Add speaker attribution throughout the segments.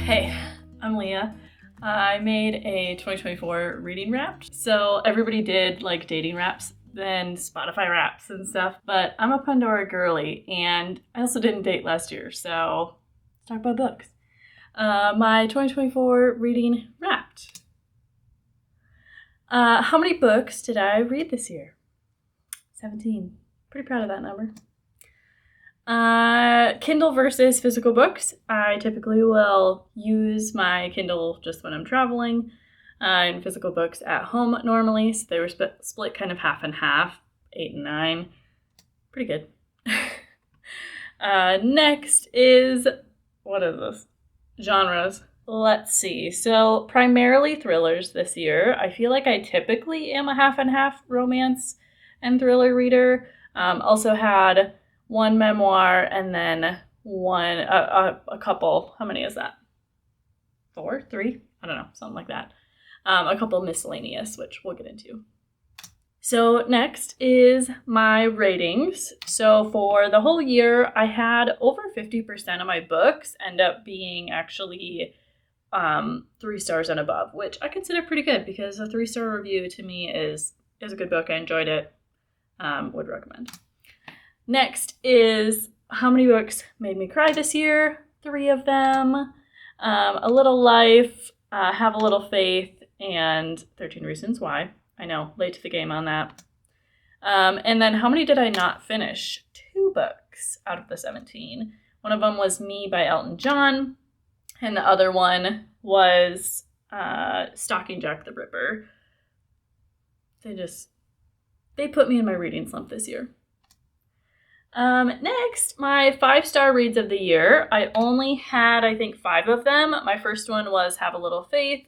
Speaker 1: Hey, I'm Leah. I made a 2024 reading wrapped. So everybody did like dating wraps, then Spotify wraps and stuff, but I'm a Pandora girly and I also didn't date last year, so let's talk about books. My 2024 reading wrapped. How many books did I read this year? 17. Pretty proud of that number. Kindle versus physical books. I typically will use my Kindle just when I'm traveling, and physical books at home normally. So they were split kind of half and half, 8 and 9. Pretty good. Next is, what is this? Genres. Let's see. So primarily thrillers this year. I feel like I typically am a half and half romance and thriller reader. Also had one memoir and then a couple. How many is that? 4? 3? I don't know. Something like that. A couple miscellaneous, which we'll get into. So next is my ratings. So for the whole year, I had over 50% of my books end up being actually 3 stars and above, which I consider pretty good because a 3-star review to me is a good book. I enjoyed it. Would recommend. Next is how many books made me cry this year. 3 of them. A Little Life, Have a Little Faith, and 13 Reasons Why. I know, late to the game on that. And then how many did I not finish? 2 books out of the 17. One of them was Me by Elton John, and the other one was Stalking Jack the Ripper. They put me in my reading slump this year. Next, my 5-star reads of the year. I only had, I think, 5 of them. My first one was Have a Little Faith.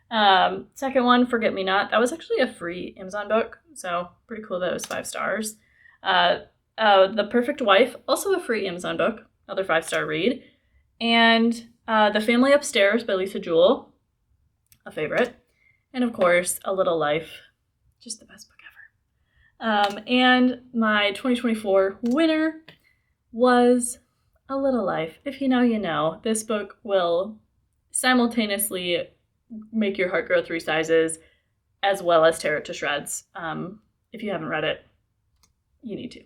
Speaker 1: Second one, Forget Me Not. That was actually a free Amazon book, so pretty cool that it was 5 stars. The Perfect Wife, also a free Amazon book, another 5-star read. And The Family Upstairs by Lisa Jewell, a favorite. And of course, A Little Life, just the best book ever. And my 2024 winner was A Little Life. If you know, you know. This book will simultaneously make your heart grow 3 sizes as well as tear it to shreds. If you haven't read it, you need to.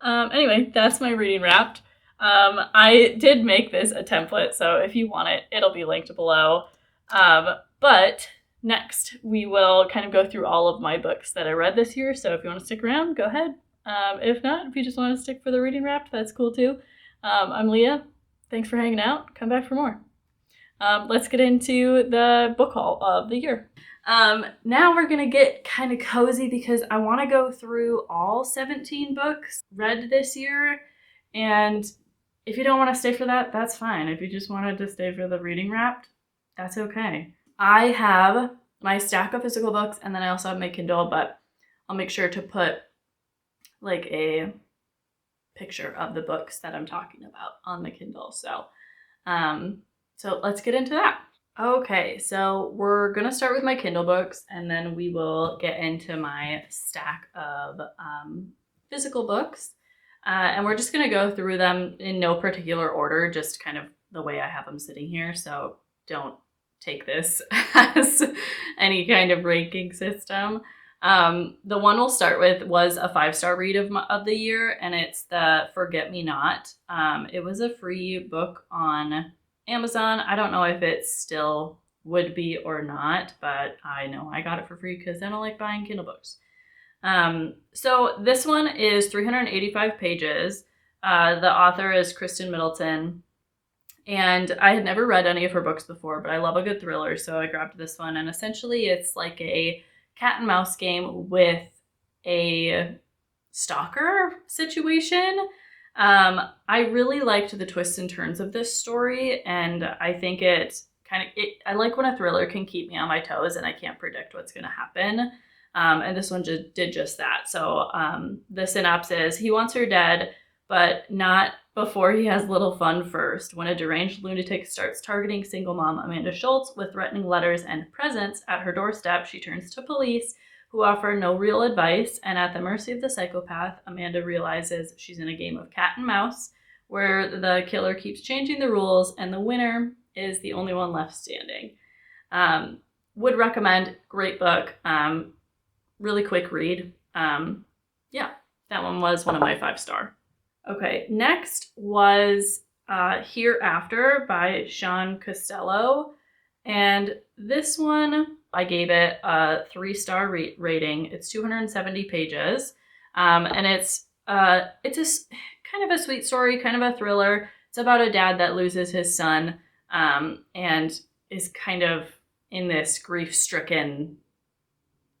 Speaker 1: Anyway, that's my reading wrapped. I did make this a template, so if you want it, it'll be linked below. But next, we will kind of go through all of my books that I read this year, so if you want to stick around, go ahead. If not, if you just want to stick for the reading wrapped, that's cool too. I'm Leah. Thanks for hanging out. Come back for more. Let's get into the book haul of the year. Now we're going to get kind of cozy because I want to go through all 17 books read this year, and if you don't want to stay for that, that's fine. If you just wanted to stay for the reading wrapped, that's okay. I have my stack of physical books, and then I also have my Kindle, but I'll make sure to put like a picture of the books that I'm talking about on the Kindle. So let's get into that. Okay, so we're going to start with my Kindle books, and then we will get into my stack of physical books. And we're just going to go through them in no particular order, just kind of the way I have them sitting here. So don't take this as any kind of ranking system. The one we'll start with was a 5-star read of the year, and it's the Forget Me Not. It was a free book on Amazon. I don't know if it still would be or not, but I know I got it for free because I don't like buying Kindle books. So this one is 385 pages. The author is Kristen Middleton. And I had never read any of her books before, but I love a good thriller, so I grabbed this one. And essentially it's like a cat and mouse game with a stalker situation. I really liked the twists and turns of this story, and I think I like when a thriller can keep me on my toes and I can't predict what's going to happen. And this one did just that. So the synopsis: he wants her dead, but not before he has little fun first. When a deranged lunatic starts targeting single mom Amanda Schultz with threatening letters and presents at her doorstep, she turns to police, who offer no real advice, and at the mercy of the psychopath, Amanda realizes she's in a game of cat and mouse, where the killer keeps changing the rules, and the winner is the only one left standing. Would recommend. Great book. Really quick read. Yeah, that one was one of my 5-star. Okay, next was Hereafter by Sean Costello. And this one, I gave it a 3-star rating. It's 270 pages. And it's a kind of a sweet story, kind of a thriller. It's about a dad that loses his son and is kind of in this grief-stricken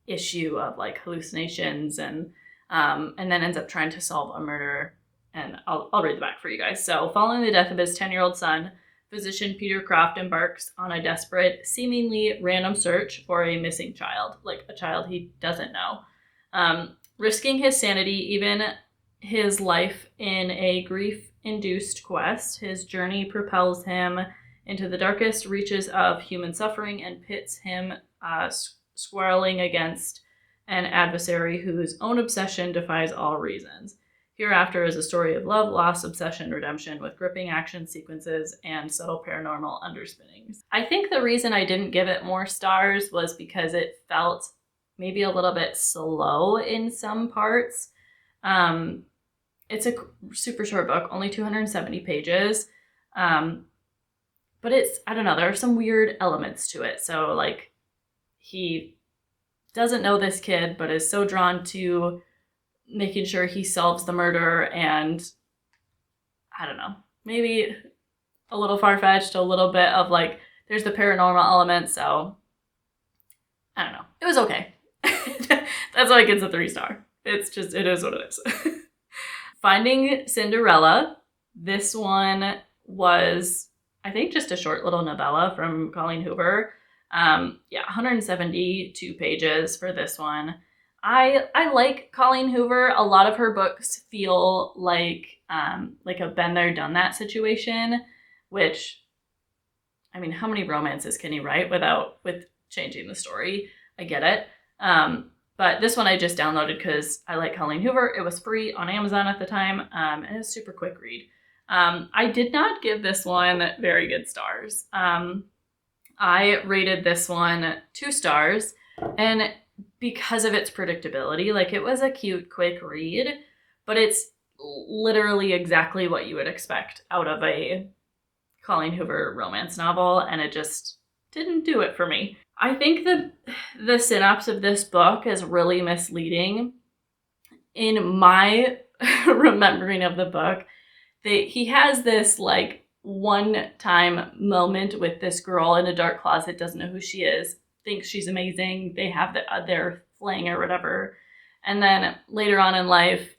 Speaker 1: issue of like hallucinations and then ends up trying to solve a murder. And I'll read the back for you guys. So, following the death of his 10-year-old son, physician Peter Croft embarks on a desperate, seemingly random search for a missing child, like a child he doesn't know. Risking his sanity, even his life in a grief-induced quest, his journey propels him into the darkest reaches of human suffering and pits him squarreling against an adversary whose own obsession defies all reasons. Hereafter is a story of love, loss, obsession, redemption, with gripping action sequences and subtle paranormal underspinnings. I think the reason I didn't give it more stars was because it felt maybe a little bit slow in some parts. It's a super short book, only 270 pages. But it's, I don't know, there are some weird elements to it. So, like, he doesn't know this kid, but is so drawn to making sure he solves the murder, and I don't know, maybe a little far-fetched, a little bit of like, there's the paranormal element, so I don't know. It was okay. That's why it gets a 3-star. It's just, it is what it is. Finding Cinderella. This one was, I think, just a short little novella from Colleen Hoover. 172 pages for this one. I like Colleen Hoover. A lot of her books feel like a been there, done that situation, which, I mean, how many romances can you write with changing the story? I get it. But this one I just downloaded because I like Colleen Hoover. It was free on Amazon at the time, and it was a super quick read. I did not give this one very good stars. I rated this one 2 stars, and because of its predictability, like, it was a cute, quick read, but it's literally exactly what you would expect out of a Colleen Hoover romance novel, and it just didn't do it for me. I think the synopsis of this book is really misleading. In my remembering of the book, he has this, like, one-time moment with this girl in a dark closet, doesn't know who she is, thinks she's amazing, they have their fling or whatever, and then later on in life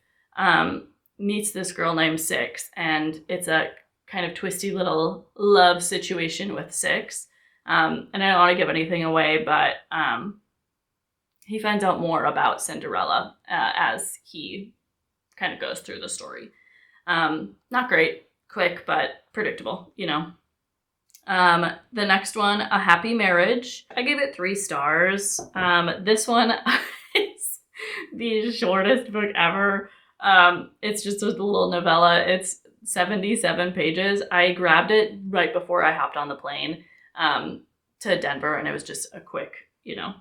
Speaker 1: meets this girl named Six, and it's a kind of twisty little love situation with Six. And I don't want to give anything away, but he finds out more about Cinderella as he kind of goes through the story. Not great, quick, but predictable, you know. The next one, A Happy Marriage. I gave it 3 stars. This one is the shortest book ever. It's just a little novella. It's 77 pages. I grabbed it right before I hopped on the plane to Denver, and it was just a quick, you know,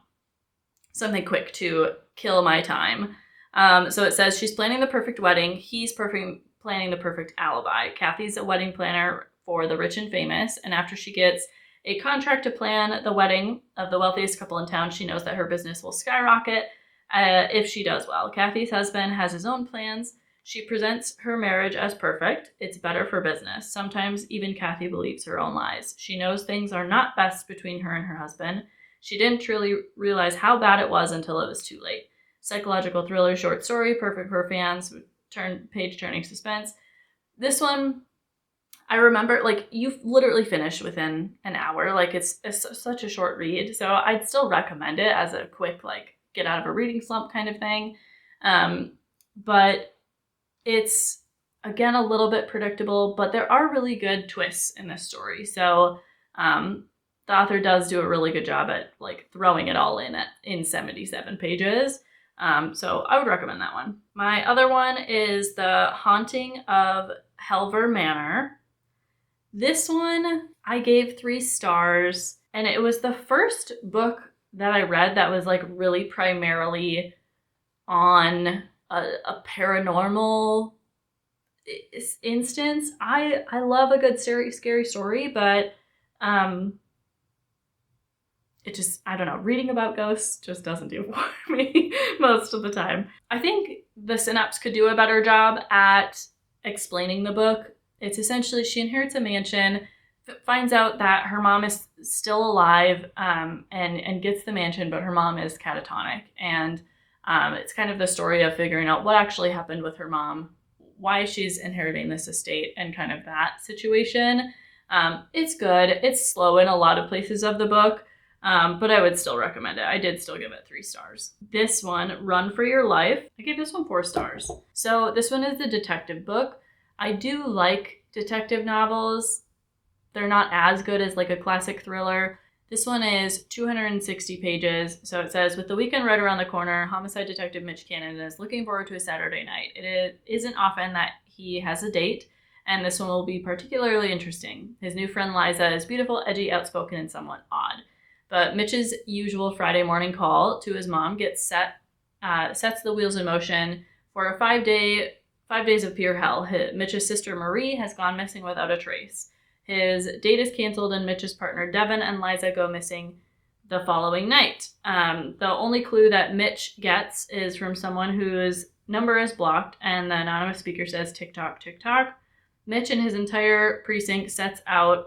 Speaker 1: something quick to kill my time. So it says, she's planning the perfect wedding. He's planning the perfect alibi. Kathy's a wedding planner for the rich and famous, and after she gets a contract to plan the wedding of the wealthiest couple in town, she knows that her business will skyrocket if she does well. Kathy's husband has his own plans. She presents her marriage as perfect. It's better for business. Sometimes even Kathy believes her own lies. She knows things are not best between her and her husband. She didn't truly realize how bad it was until it was too late. Psychological thriller short story, perfect for fans, page-turning suspense. This one, I remember, like, you literally finished within an hour. Like, it's such a short read, so I'd still recommend it as a quick, like, get out of a reading slump kind of thing. But it's, again, a little bit predictable, but there are really good twists in this story. So the author does do a really good job at, like, throwing it all in 77 pages. So I would recommend that one. My other one is The Haunting of Helver Manor. This one I gave 3 stars, and it was the first book that I read that was like really primarily on a paranormal instance. I love a good scary story, but it just, I don't know, reading about ghosts just doesn't do it for me most of the time. I think the synopsis could do a better job at explaining the book. It's essentially she inherits a mansion, finds out that her mom is still alive, and gets the mansion, but her mom is catatonic. And it's kind of the story of figuring out what actually happened with her mom, why she's inheriting this estate, and kind of that situation. It's good. It's slow in a lot of places of the book, but I would still recommend it. I did still give it 3 stars. This one, Run for Your Life, I gave this one 4 stars. So this one is the detective book. I do like detective novels. They're not as good as like a classic thriller. This one is 260 pages. So it says, with the weekend right around the corner, homicide detective Mitch Cannon is looking forward to a Saturday night. It isn't often that he has a date, and this one will be particularly interesting. His new friend Liza is beautiful, edgy, outspoken, and somewhat odd. But Mitch's usual Friday morning call to his mom sets the wheels in motion for a 5 days of pure hell. Mitch's sister Marie has gone missing without a trace. His date is canceled, and Mitch's partner Devin and Liza go missing the following night. The only clue that Mitch gets is from someone whose number is blocked, and the anonymous speaker says, "Tick tock, tick tock." Mitch and his entire precinct sets out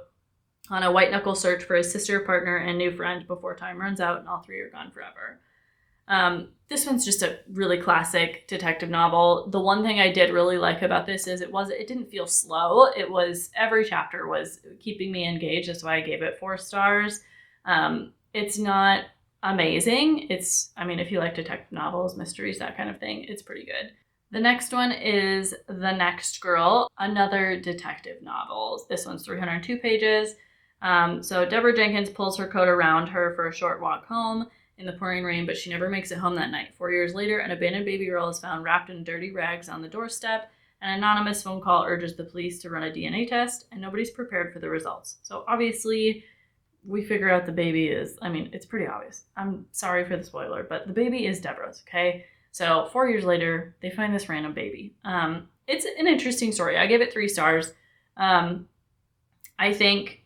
Speaker 1: on a white-knuckle search for his sister, partner, and new friend before time runs out and all 3 are gone forever. This one's just a really classic detective novel. The one thing I did really like about this is it didn't feel slow. Every chapter was keeping me engaged. That's why I gave it 4 stars. It's not amazing. If you like detective novels, mysteries, that kind of thing, it's pretty good. The next one is The Next Girl, another detective novel. This one's 302 pages. So Deborah Jenkins pulls her coat around her for a short walk home in the pouring rain, but she never makes it home that night. 4 years later, an abandoned baby girl is found wrapped in dirty rags on the doorstep. An anonymous phone call urges the police to run a DNA test, and nobody's prepared for the results. So obviously, we figure out the baby is, it's pretty obvious. I'm sorry for the spoiler, but the baby is Deborah's, okay? So 4 years later, they find this random baby. It's an interesting story. I gave it 3 stars. I think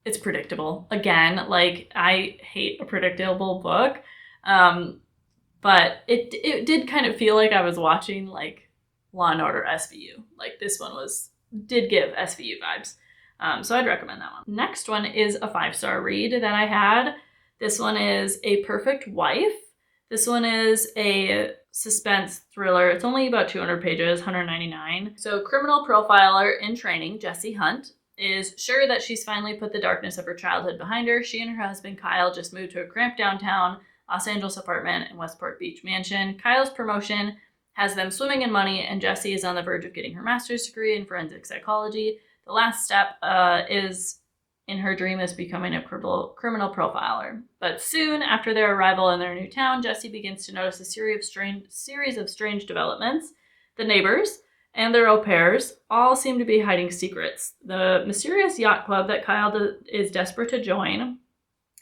Speaker 1: it's predictable. Again, I hate a predictable book. But it did kind of feel like I was watching Law and Order SVU. This one did give SVU vibes. So I'd recommend that one. Next one is a 5-star read that I had. This one is A Perfect Wife. This one is a suspense thriller. It's only about 200 pages, 199. So criminal profiler in training, Jessie Hunt, is sure that she's finally put the darkness of her childhood behind her. She and her husband Kyle just moved to a cramped downtown Los Angeles apartment in Westport Beach mansion. Kyle's promotion has them swimming in money, and Jessie is on the verge of getting her master's degree in forensic psychology. The last step in her dream is becoming a criminal profiler. But soon after their arrival in their new town, Jessie begins to notice a series of strange developments. The neighbors and their au pairs all seem to be hiding secrets. The mysterious yacht club that Kyle is desperate to join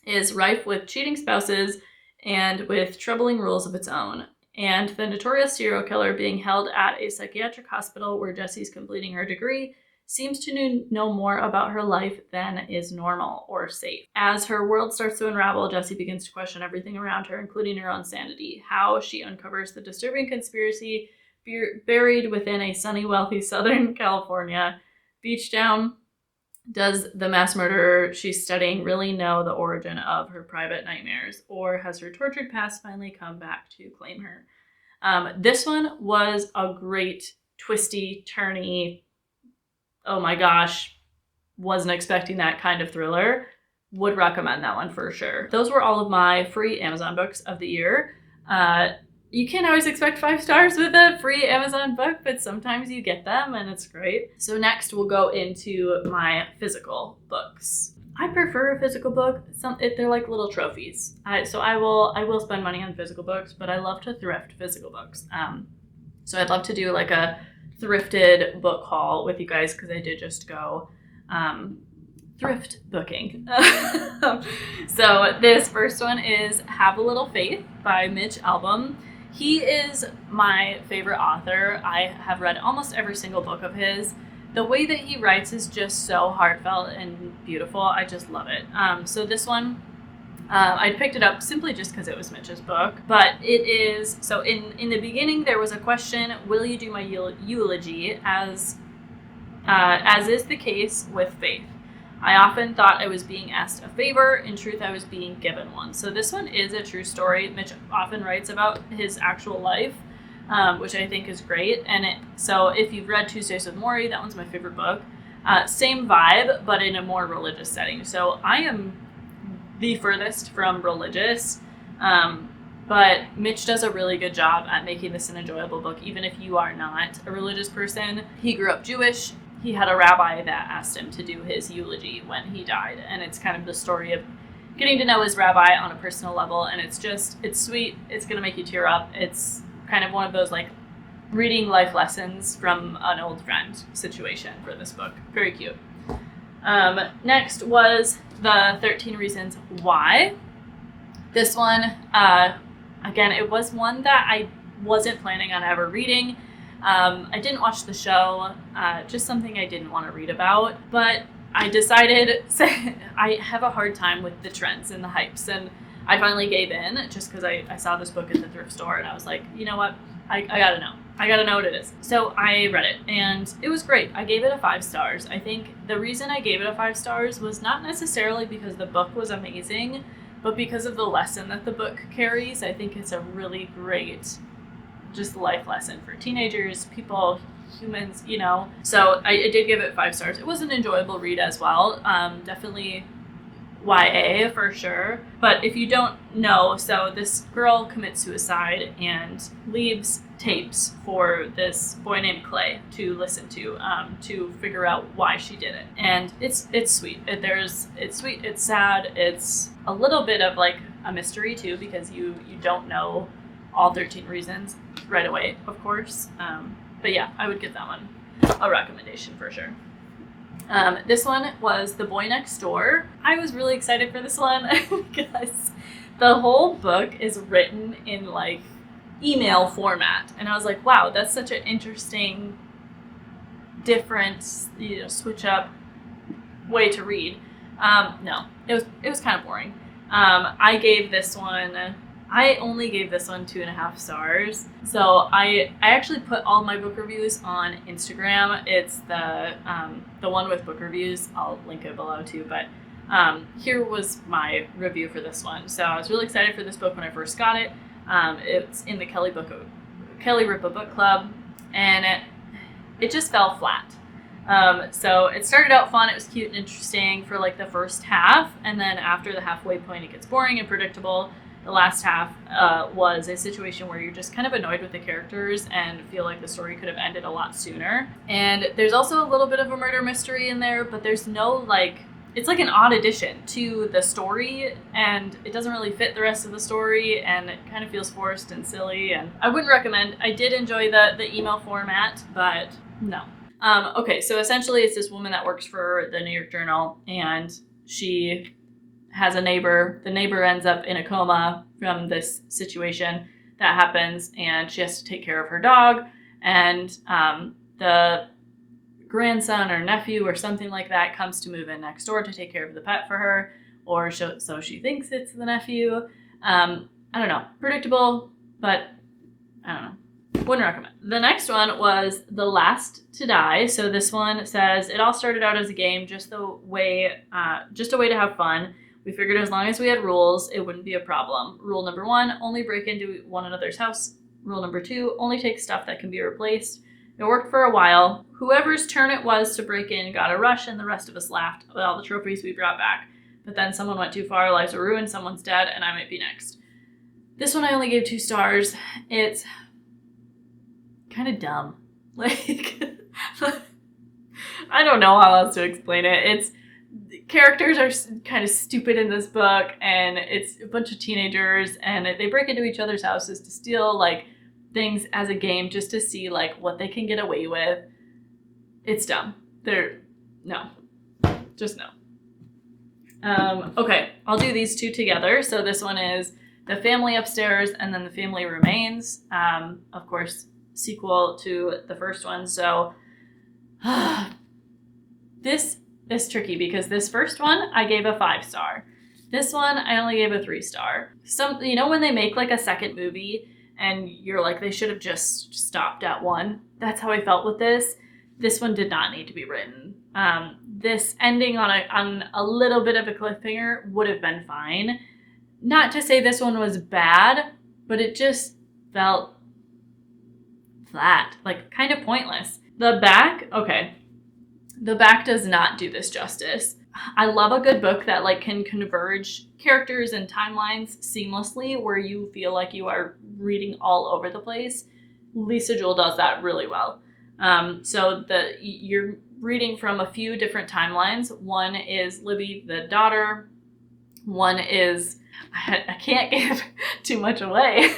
Speaker 1: is rife with cheating spouses and with troubling rules of its own. And the notorious serial killer being held at a psychiatric hospital where Jessie's completing her degree seems to know more about her life than is normal or safe. As her world starts to unravel, Jessie begins to question everything around her, including her own sanity. How she uncovers the disturbing conspiracy buried within a sunny, wealthy Southern California beach town. Does the mass murderer she's studying really know the origin of her private nightmares, or has her tortured past finally come back to claim her? This one was a great, twisty, turny, oh my gosh, wasn't expecting that kind of thriller. Would recommend that one for sure. Those were all of my free Amazon books of the year. You can't always expect 5 stars with a free Amazon book, but sometimes you get them and it's great. So next we'll go into my physical books. I prefer a physical book. They're like little trophies. So I will spend money on physical books, but I love to thrift physical books. So I'd love to do like a thrifted book haul with you guys because I did just go. thrift booking. So this first one is Have a Little Faith by Mitch Albom. He is my favorite author. I have read almost every single book of his. The way that he writes is just so heartfelt and beautiful. I just love it. So this one, I picked it up simply just because it was Mitch's book. But it is, so in the beginning there was a question, will you do my eulogy, as is the case with Faith? I often thought I was being asked a favor. In truth, I was being given one. So this one is a true story. Mitch often writes about his actual life, which I think is great. And so if you've read Tuesdays with Morrie, that one's my favorite book. Same vibe, but in a more religious setting. So I am the furthest from religious, but Mitch does a really good job at making this an enjoyable book, even if you are not a religious person. He grew up Jewish. He had a rabbi that asked him to do his eulogy when he died, and it's kind of the story of getting to know his rabbi on a personal level, and it's sweet. It's going to make you tear up. It's kind of one of those like reading life lessons from an old friend situation for this book. Very cute. Next was the 13 Reasons Why. This one, again, it was one that I wasn't planning on ever reading. I didn't watch the show, just something I didn't want to read about, but I decided I have a hard time with the trends and the hypes, and I finally gave in just because I saw this book at the thrift store, and I was like, you know what, I gotta know. I gotta know what it is. So I read it, and it was great. I gave it a 5 stars. I think the reason I gave it a 5 stars was not necessarily because the book was amazing, but because of the lesson that the book carries. I think it's a really great just life lesson for teenagers, people, humans, you know. So I did give it 5 stars. It was an enjoyable read as well. Definitely YA for sure. But if you don't know, so this girl commits suicide and leaves tapes for this boy named Clay to listen to figure out why she did it. And it's sweet. It's sweet, it's sad, it's a little bit of like a mystery too, because you don't know all 13 reasons right away, of course. But yeah, I would give that one a recommendation for sure. This one was The Boy Next Door. I was really excited for this one because the whole book is written in like email format, and I was like, wow, that's such an interesting, different, switch up way to read. No, it was kind of boring. I only gave this one 2.5 stars. So I actually put all my book reviews on Instagram. It's the one with book reviews. I'll link it below too. But here was my review for this one. So I was really excited for this book when I first got it. It's in the Kelly Ripa Book Club, and it just fell flat. So it started out fun. It was cute and interesting for like the first half, and then after the halfway point, it gets boring and predictable. The last half was a situation where you're just kind of annoyed with the characters and feel like the story could have ended a lot sooner. And there's also a little bit of a murder mystery in there, but there's no it's like an odd addition to the story, and it doesn't really fit the rest of the story, and it kind of feels forced and silly, and I wouldn't recommend. I did enjoy the email format, but no. Okay, so essentially it's this woman that works for the New York Journal, and she has a neighbor. The neighbor ends up in a coma from this situation that happens, and she has to take care of her dog, and the grandson or nephew or something like that comes to move in next door to take care of the pet for her, or so she thinks it's the nephew. I don't know. Predictable, but I don't know. Wouldn't recommend. The next one was The Last to Die. So this one says, it all started out as a game, just a way to have fun. We figured as long as we had rules, it wouldn't be a problem. Rule number 1, only break into one another's house. Rule number 2, only take stuff that can be replaced. It worked for a while. Whoever's turn it was to break in got a rush, and the rest of us laughed at all the trophies we brought back. But then someone went too far, lives were ruined, someone's dead, and I might be next. This one I only gave 2 stars. It's kind of dumb. I don't know how else to explain it. Characters are kind of stupid in this book, and it's a bunch of teenagers, and they break into each other's houses to steal things as a game just to see what they can get away with. It's dumb. No. Just no. Okay, I'll do these two together. So this one is The Family Upstairs and then The Family Remains. Of course, sequel to the first one. So this is tricky because this first one I gave a 5-star. This one I only gave a 3-star. When they make like a second movie and you're like, they should have just stopped at 1. That's how I felt with this. This one did not need to be written. This ending on a little bit of a cliffhanger would have been fine. Not to say this one was bad, but it just felt flat, like kind of pointless. The back does not do this justice. I love a good book that like can converge characters and timelines seamlessly where you feel like you are reading all over the place. Lisa Jewell does that really well. So you're reading from a few different timelines. One is Libby, the daughter. One is, I can't give too much away.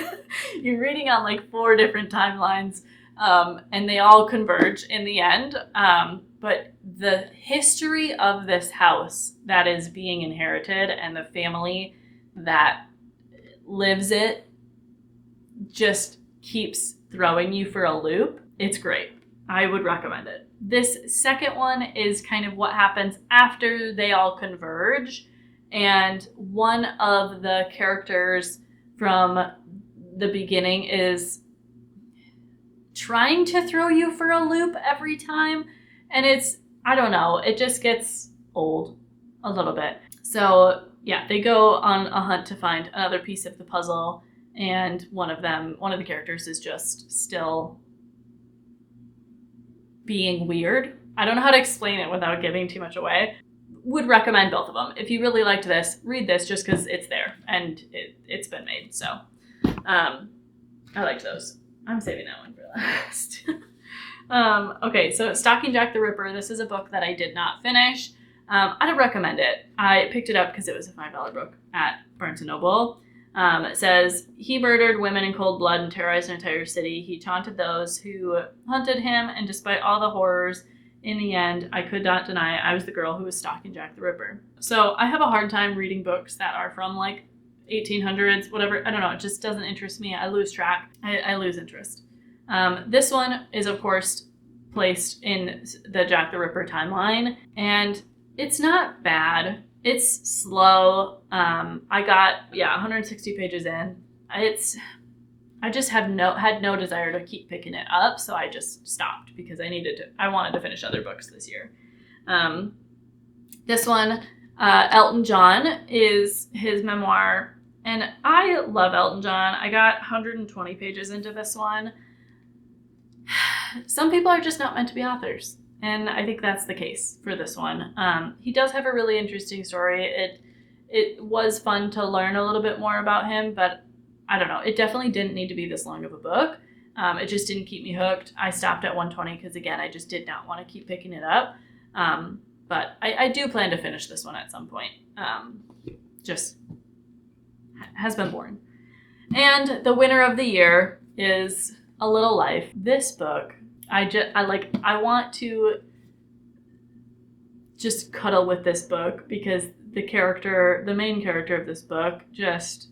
Speaker 1: You're reading on like 4 different timelines, and they all converge in the end. But the history of this house that is being inherited and the family that lives it just keeps throwing you for a loop. It's great. I would recommend it. This second one is kind of what happens after they all converge. And one of the characters from the beginning is trying to throw you for a loop every time. And I don't know, it just gets old a little bit. So yeah, they go on a hunt to find another piece of the puzzle. And one of the characters is just still being weird. I don't know how to explain it without giving too much away. Would recommend both of them. If you really liked this, read this just because it's there and it's been made. So I liked those. I'm saving that one for last. Okay, so Stalking Jack the Ripper. This is a book that I did not finish. I don't recommend it. I picked it up because it was a $5 book at Barnes & Noble. It says, he murdered women in cold blood and terrorized an entire city. He taunted those who hunted him, and despite all the horrors, in the end, I could not deny I was the girl who was stalking Jack the Ripper. So I have a hard time reading books that are from like 1800s, whatever. I don't know. It just doesn't interest me. I lose track. I lose interest. This one is, of course, placed in the Jack the Ripper timeline, and it's not bad. It's slow. I got 160 pages in. I just had no desire to keep picking it up, so I just stopped because I wanted to finish other books this year. This one, Elton John, is his memoir, and I love Elton John. I got 120 pages into this one. Some people are just not meant to be authors. And I think that's the case for this one. He does have a really interesting story. It was fun to learn a little bit more about him, but I don't know. It definitely didn't need to be this long of a book. It just didn't keep me hooked. I stopped at 120 because, again, I just did not want to keep picking it up. But I do plan to finish this one at some point. Just has been boring. And the winner of the year is A Little Life. This book, I want to just cuddle with this book because the main character of this book just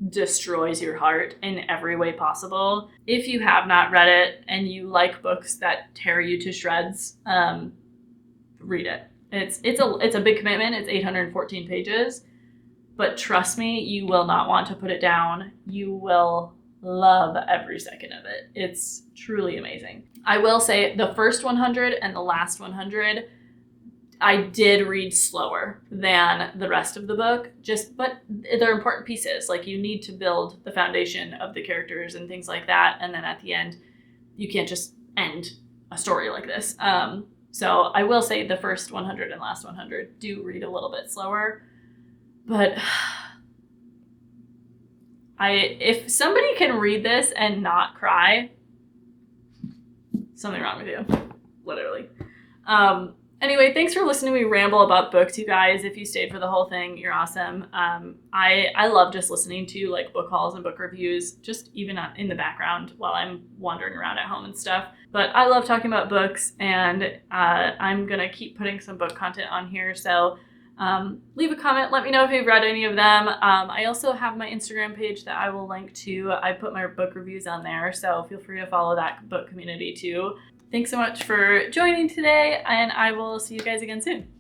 Speaker 1: destroys your heart in every way possible. If you have not read it and you like books that tear you to shreds, read it. It's a big commitment. It's 814 pages, but trust me, you will not want to put it down. You will love every second of it. It's truly amazing. I will say the first 100 and the last 100, I did read slower than the rest of the book, but they're important pieces. Like, you need to build the foundation of the characters and things like that. And then at the end, you can't just end a story like this. So I will say the first 100 and last 100 do read a little bit slower, but if somebody can read this and not cry, something wrong with you, literally. Anyway, thanks for listening to me ramble about books, you guys. If you stayed for the whole thing, you're awesome. I love just listening to like book hauls and book reviews, just even in the background while I'm wandering around at home and stuff. But I love talking about books, and I'm gonna keep putting some book content on here. So leave a comment. Let me know if you've read any of them. I also have my Instagram page that I will link to. I put my book reviews on there, so feel free to follow that book community too. Thanks so much for joining today, and I will see you guys again soon.